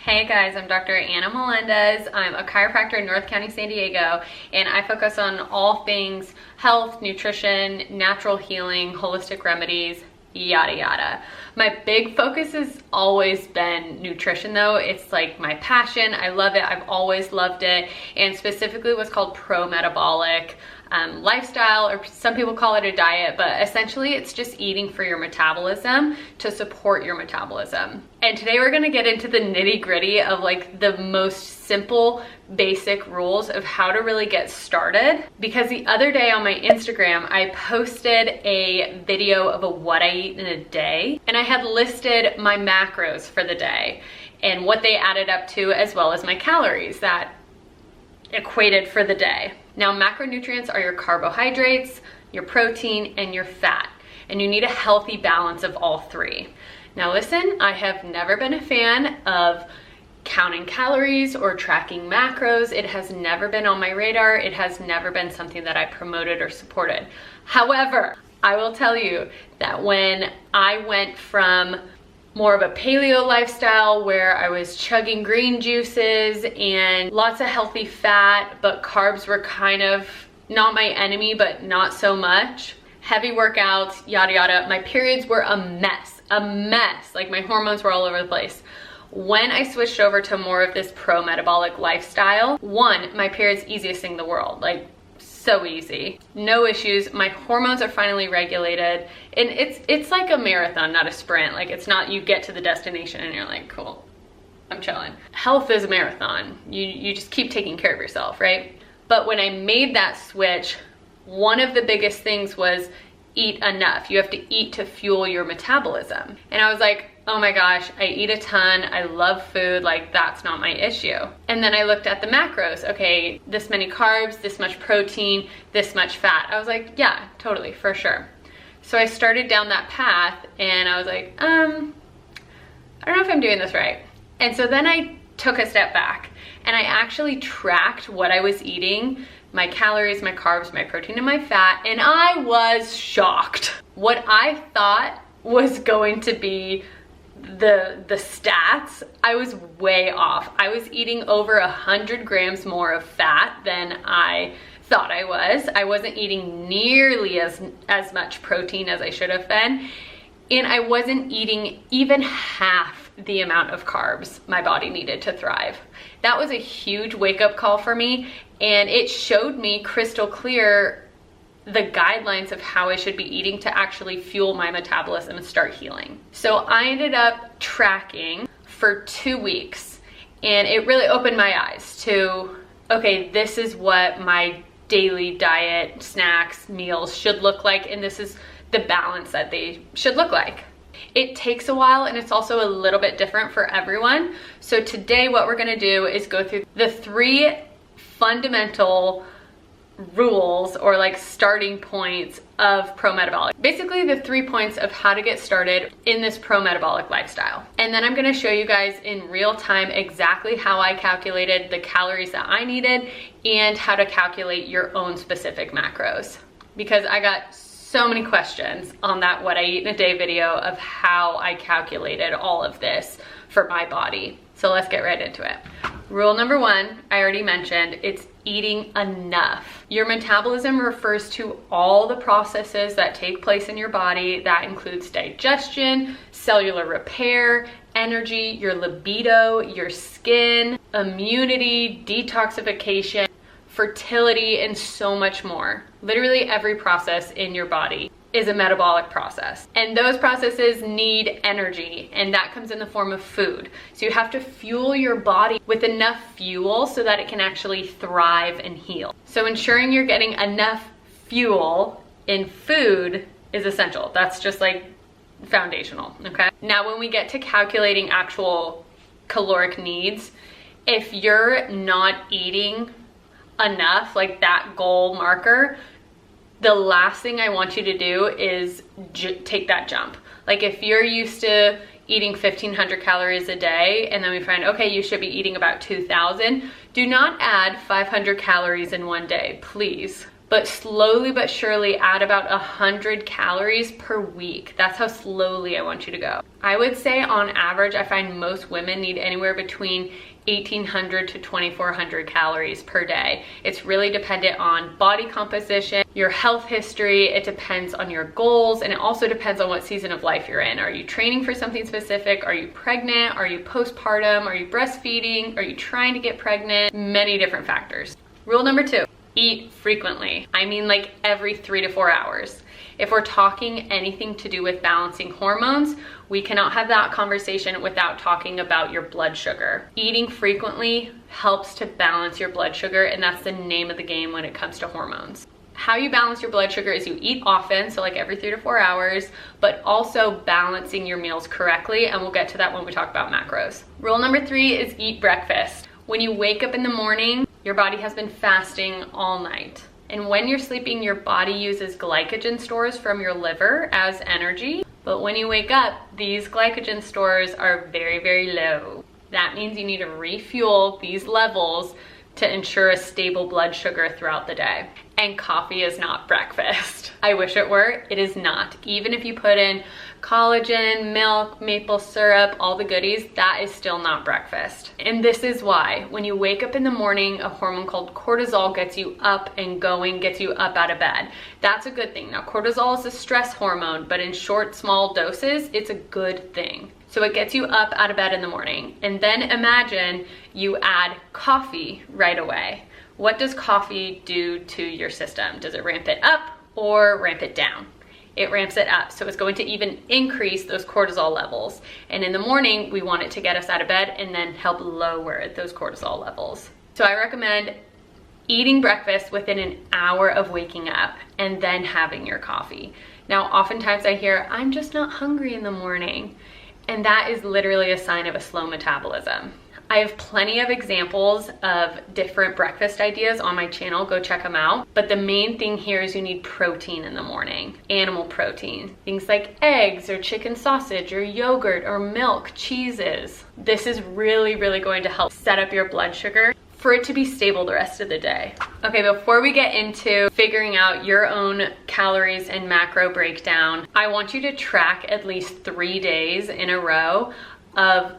Hey guys, I'm Dr. Anna Melendez. I'm a chiropractor in North County, San Diego, and I focus on all things health, nutrition, natural healing, holistic remedies, yada yada. My big focus has always been nutrition though. It's like my passion. I love it. I've always loved it, and specifically what's called Prometabolic lifestyle, or some people call it a diet, but essentially it's just eating for your metabolism to support your metabolism. And today we're gonna get into the nitty gritty of like the most simple, basic rules of how to really get started. Because the other day on my Instagram, I posted a video of what I eat in a day, and I had listed my macros for the day and what they added up to, as well as my calories that equated for the day. Now, macronutrients are your carbohydrates, your protein, and your fat, and you need a healthy balance of all three. Now listen, I have never been a fan of counting calories or tracking macros. It has never been on my radar. It has never been something that I promoted or supported. However, I will tell you that when I went from more of a paleo lifestyle where I was chugging green juices and lots of healthy fat, but carbs were kind of not my enemy, but not so much. Heavy workouts, yada yada. My periods were a mess. Like my hormones were all over the place. When I switched over to more of this pro-metabolic lifestyle, one, my period's easiest thing in the world. Like, so easy, no issues. My hormones are finally regulated, and it's like a marathon, not a sprint. Like, it's not you get to the destination and you're like, cool, I'm chilling. Health is a marathon. You just keep taking care of yourself, right? But when I made that switch, one of the biggest things was eat enough. You have to eat to fuel your metabolism. And I was like, oh my gosh, I eat a ton, I love food, like that's not my issue. And then I looked at the macros. Okay, this many carbs, this much protein, this much fat. I was like, yeah, totally, for sure. So I started down that path and I was like, I don't know if I'm doing this right. And so then I took a step back and I actually tracked what I was eating, my calories, my carbs, my protein, and my fat, and I was shocked. What I thought was going to be the stats, I was way off. I was eating over 100 grams more of fat than I thought I was. I wasn't eating nearly as much protein as I should have been, and I wasn't eating even half the amount of carbs my body needed to thrive. That was a huge wake-up call for me, and it showed me crystal clear the guidelines of how I should be eating to actually fuel my metabolism and start healing. So I ended up tracking for 2 weeks, and it really opened my eyes to, okay, this is what my daily diet, snacks, meals should look like, and this is the balance that they should look like. It takes a while, and it's also a little bit different for everyone. So today what we're gonna do is go through the 3 fundamental rules, or like starting points of pro-metabolic. Basically the 3 points of how to get started in this pro-metabolic lifestyle. And then I'm gonna show you guys in real time exactly how I calculated the calories that I needed and how to calculate your own specific macros. Because I got so many questions on that what I eat in a day video of how I calculated all of this for my body. So let's get right into it. Rule number 1, I already mentioned, it's eating enough. Your metabolism refers to all the processes that take place in your body. That includes digestion, cellular repair, energy, your libido, your skin, immunity, detoxification, fertility, and so much more. Literally every process in your body is a metabolic process, and those processes need energy, and that comes in the form of food. So you have to fuel your body with enough fuel so that it can actually thrive and heal. So ensuring you're getting enough fuel in food is essential. That's just like foundational, okay? Now when we get to calculating actual caloric needs, if you're not eating enough, like that goal marker, the last thing I want you to do is take that jump. Like if you're used to eating 1,500 calories a day, and then we find, okay, you should be eating about 2,000, do not add 500 calories in one day, please. but slowly but surely add about 100 calories per week. That's how slowly I want you to go. I would say on average, I find most women need anywhere between 1,800 to 2,400 calories per day. It's really dependent on body composition, your health history, it depends on your goals, and it also depends on what season of life you're in. Are you training for something specific? Are you pregnant? Are you postpartum? Are you breastfeeding? Are you trying to get pregnant? Many different factors. Rule number 2, eat frequently. I mean like every 3 to 4 hours. If we're talking anything to do with balancing hormones, we cannot have that conversation without talking about your blood sugar. Eating frequently helps to balance your blood sugar, and that's the name of the game when it comes to hormones. How you balance your blood sugar is you eat often, so like every 3 to 4 hours, but also balancing your meals correctly, and we'll get to that when we talk about macros. Rule number 3 is eat breakfast. When you wake up in the morning, your body has been fasting all night. And when you're sleeping, your body uses glycogen stores from your liver as energy. But when you wake up, these glycogen stores are very, very low. That means you need to refuel these levels to ensure a stable blood sugar throughout the day. And coffee is not breakfast. I wish it were, it is not. Even if you put in collagen, milk, maple syrup, all the goodies, that is still not breakfast. And this is why. When you wake up in the morning, a hormone called cortisol gets you up and going, gets you up out of bed. That's a good thing. Now, cortisol is a stress hormone, but in short, small doses, it's a good thing. So it gets you up out of bed in the morning. And then imagine you add coffee right away. What does coffee do to your system? Does it ramp it up or ramp it down? It ramps it up. So it's going to even increase those cortisol levels. And in the morning, we want it to get us out of bed and then help lower those cortisol levels. So I recommend eating breakfast within an hour of waking up and then having your coffee. Now, oftentimes I hear, I'm just not hungry in the morning. And that is literally a sign of a slow metabolism. I have plenty of examples of different breakfast ideas on my channel. Go check them out. But the main thing here is you need protein in the morning, animal protein. Things like eggs or chicken sausage or yogurt or milk, cheeses. This is really, really going to help set up your blood sugar for it to be stable the rest of the day. Okay, before we get into figuring out your own calories and macro breakdown, I want you to track at least 3 days in a row of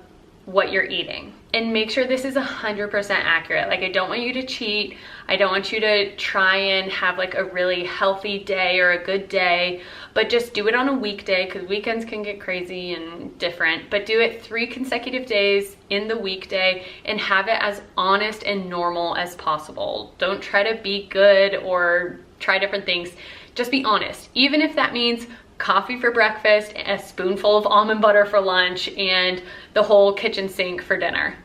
what you're eating. And make sure this is 100% accurate. Like, I don't want you to cheat. I don't want you to try and have like a really healthy day or a good day, but just do it on a weekday, because weekends can get crazy and different. But do it 3 consecutive days in the weekday and have it as honest and normal as possible. Don't try to be good or try different things. Just be honest. Even if that means coffee for breakfast, a spoonful of almond butter for lunch, and the whole kitchen sink for dinner.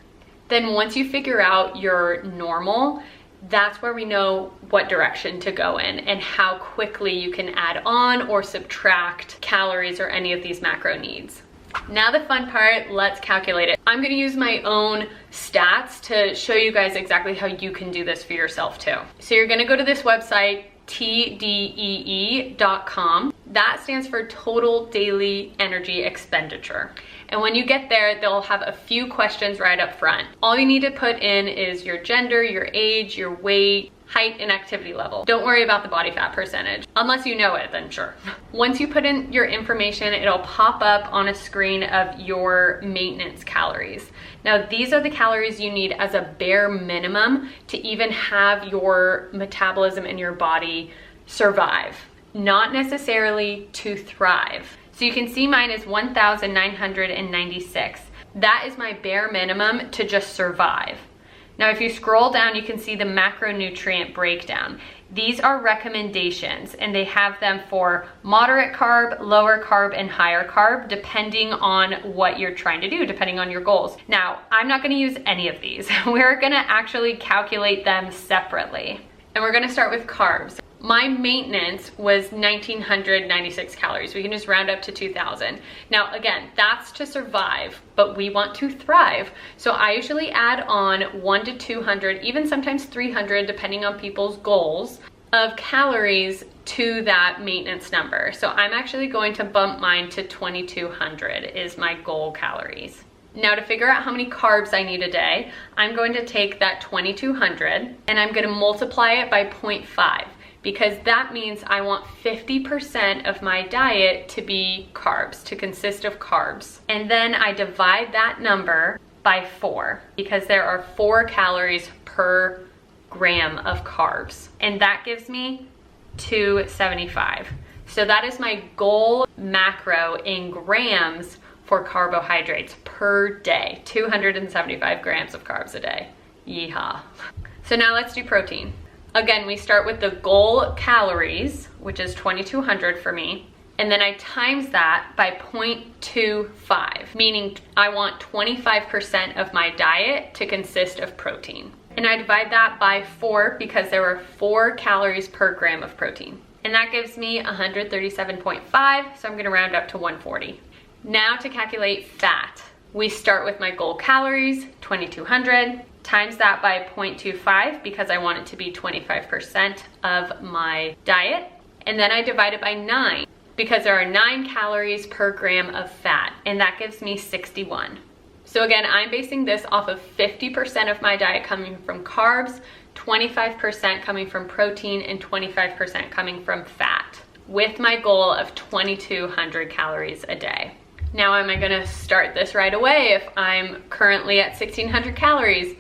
Then once you figure out your normal, that's where we know what direction to go in and how quickly you can add on or subtract calories or any of these macro needs. Now the fun part, let's calculate it. I'm gonna use my own stats to show you guys exactly how you can do this for yourself too. So you're gonna go to this website, tdee.com. That stands for Total Daily Energy Expenditure. And when you get there, they'll have a few questions right up front. All you need to put in is your gender, your age, your weight, height, and activity level. Don't worry about the body fat percentage. Unless you know it, then sure. Once you put in your information, it'll pop up on a screen of your maintenance calories. Now, these are the calories you need as a bare minimum to even have your metabolism in your body survive, not necessarily to thrive. So you can see mine is 1,996. That is my bare minimum to just survive. Now, if you scroll down, you can see the macronutrient breakdown. These are recommendations, and they have them for moderate carb, lower carb, and higher carb, depending on what you're trying to do, depending on your goals. Now, I'm not gonna use any of these. We're gonna actually calculate them separately. And we're gonna start with carbs. My maintenance was 1,996 calories. We can just round up to 2,000. Now, again, that's to survive, but we want to thrive. So I usually add on 100 to 200, even sometimes 300, depending on people's goals, of calories to that maintenance number. So I'm actually going to bump mine to 2,200 is my goal calories. Now, to figure out how many carbs I need a day, I'm going to take that 2,200 and I'm going to multiply it by 0.5. because that means I want 50% of my diet to be carbs, to consist of carbs. And then I divide that number by 4 because there are 4 calories per gram of carbs. And that gives me 275. So that is my goal macro in grams for carbohydrates per day, 275 grams of carbs a day. Yeehaw. So now let's do protein. Again, we start with the goal calories, which is 2,200 for me, and then I times that by 0.25, meaning I want 25% of my diet to consist of protein. And I divide that by 4 because there are 4 calories per gram of protein. And that gives me 137.5, so I'm gonna round up to 140. Now to calculate fat, we start with my goal calories, 2,200, times that by 0.25 because I want it to be 25% of my diet. And then I divide it by 9 because there are 9 calories per gram of fat, and that gives me 61. So again, I'm basing this off of 50% of my diet coming from carbs, 25% coming from protein, and 25% coming from fat, with my goal of 2,200 calories a day. Now, am I gonna start this right away if I'm currently at 1,600 calories?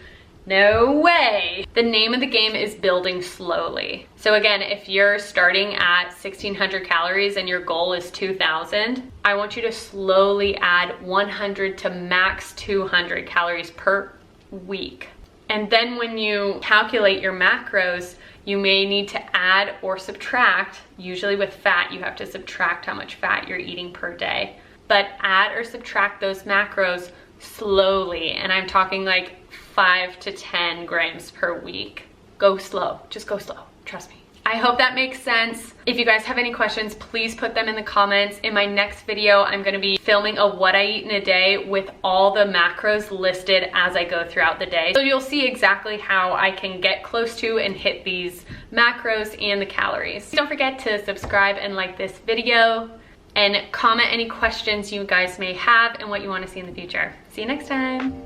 No way. The name of the game is building slowly. So again, if you're starting at 1,600 calories and your goal is 2,000, I want you to slowly add 100 to max 200 calories per week. And then when you calculate your macros, you may need to add or subtract. Usually with fat, you have to subtract how much fat you're eating per day. But add or subtract those macros slowly. And I'm talking like 5 to 10 grams per week. Go slow, just go slow, trust me. I hope that makes sense. If you guys have any questions, please put them in the comments. In my next video, I'm gonna be filming a what I eat in a day with all the macros listed as I go throughout the day. So you'll see exactly how I can get close to and hit these macros and the calories. Don't forget to subscribe and like this video and comment any questions you guys may have and what you wanna see in the future. See you next time.